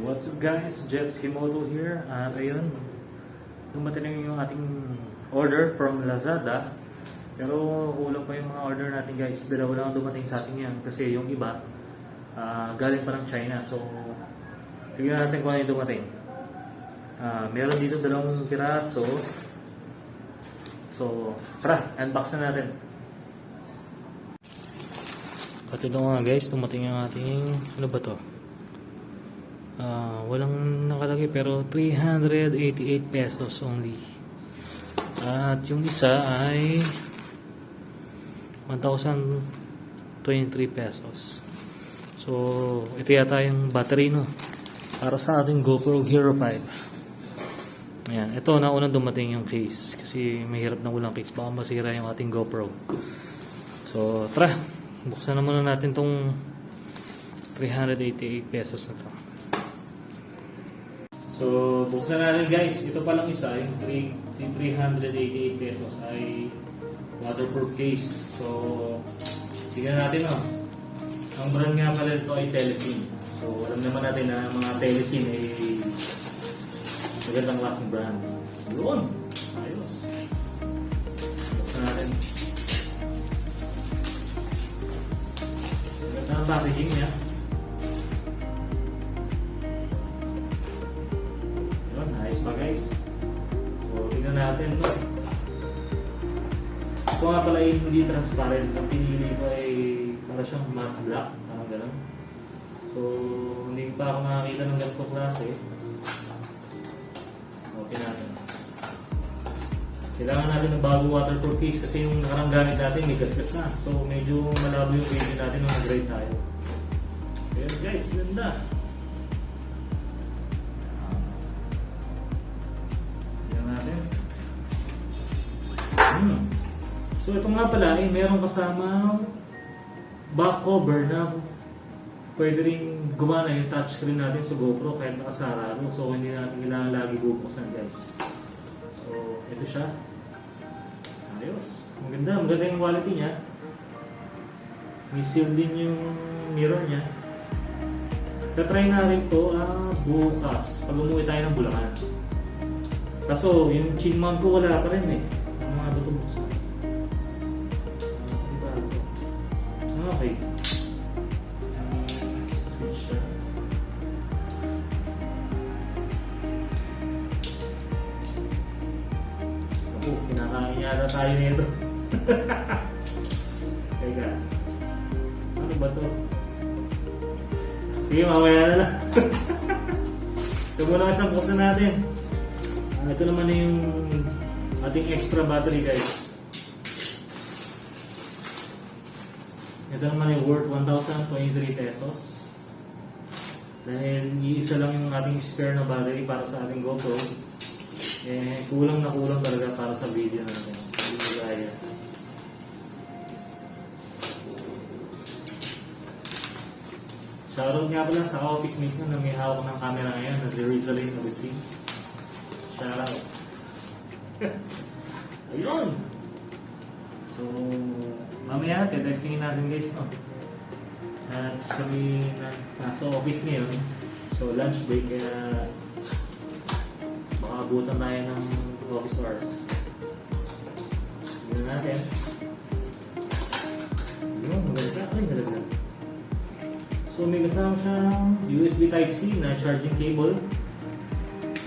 What's up guys, Jhetskie Moto here. At ayun, dumating yung ating order from Lazada. Pero kulang pa yung mga order natin guys. Dalawa lang ang dumating sa atin yan. Kasi yung iba, galing pa ng China. So, tignan natin kung ano yung dumating. Meron dito 2 piraso. So, tara, unbox na natin. At ito nga guys, dumating yung ating, ano ba to? Walang nakalagay pero 388 pesos only. At yung isa ay 1,023 pesos. So, ito yata yung battery no, para sa ating Gopro Hero 5. Ayan, ito na unang dumating yung case kasi mahirap na walang case, baka masira yung ating Gopro. So, tara, buksan na muna natin tong 388 pesos na to. So, buksan natin guys. Ito palang isa, yung 388 pesos ay waterproof case. So, tingnan natin oh. Ang brand nga pala ito ay Telesin. So, alam naman natin na mga Telesin ay magandang klaseng brand. Yun! Ayos! Buksan natin. Maganda ang packaging niya. Nice pa guys. So, tingnan natin. No? Ito nga pala ay hindi transparent. Ang pinili ko ay para siyang matte black. Parang gano'n. So, hindi pa ako nakakita ng ganito klase. Okay natin. Kailangan natin ng bagong waterproof case kasi yung nakarang gamit natin may gasgas na. So, medyo malabo yung video natin nung nag-ride tayo. Ayan guys, ganda. So ito nga pala ay mayroong kasama back cover na pwede rin gumana yung touchscreen natin sa GoPro kahit nakasarado. So hindi natin kailangan lagi bubuksan guys. So ito siya. Ayos. Maganda yung quality niya. May seal din yung mirror niya. Tatry na rin ito bukas pag umuwi tayo ng Bulacan. Kaso yung chin mount ko wala pa rin eh. Ang mga tutubuksan. Okay. Switch siya. Ako, kinakain yata tayo nito. Teka. Ano ba to? Sige, mamaya na lang. Ito muna isang buksan natin. Ito naman na yung ating extra battery guys. Ito naman yung worth 1,023 pesos. Dahil iisa lang yung ating spare na battery para sa ating GoPro. Eh, kulang na kulang talaga para sa video natin. Hindi gaya. Shoutout nga pala sa office mate ko na may hawak ng camera ngayon na si Rizalyn Agustin. Shoutout. Ayun! So, mamaya testingin natin guys, no? At kami nasa office ngayon. So, lunch break kaya baka abutan tayo ng office hours. Tignan natin. Yun, maganda. Ay, nalaglag. So, may kasama siyang USB Type-C na charging cable.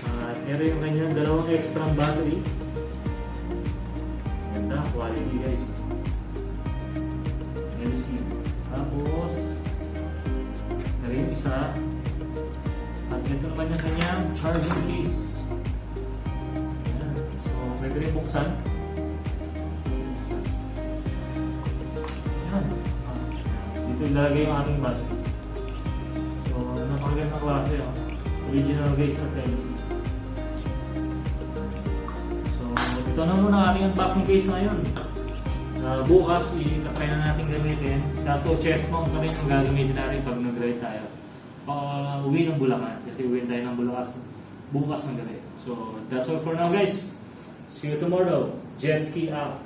At meron yung kanyang 2 extra battery. Ganda, quality guys. Tapos, ito yung isa. At ito naman yung kanyang charging case. Ayan. So, pwede rin buksan. Ayan. Dito ilalagay yung ating battery. So, napakaganda klase. Original guys na Telesin. So, ito na muna ang ating unboxing case ngayon. Bukas, i-try na natin gamitin. Kaso chest mount pa rin yung gagamitin natin pag nag-ride tayo. Uwi ng Bulacan. Kasi uwi tayo ng Bulacan bukas ng gabi. So, that's all for now guys. See you tomorrow. Jhetskie out.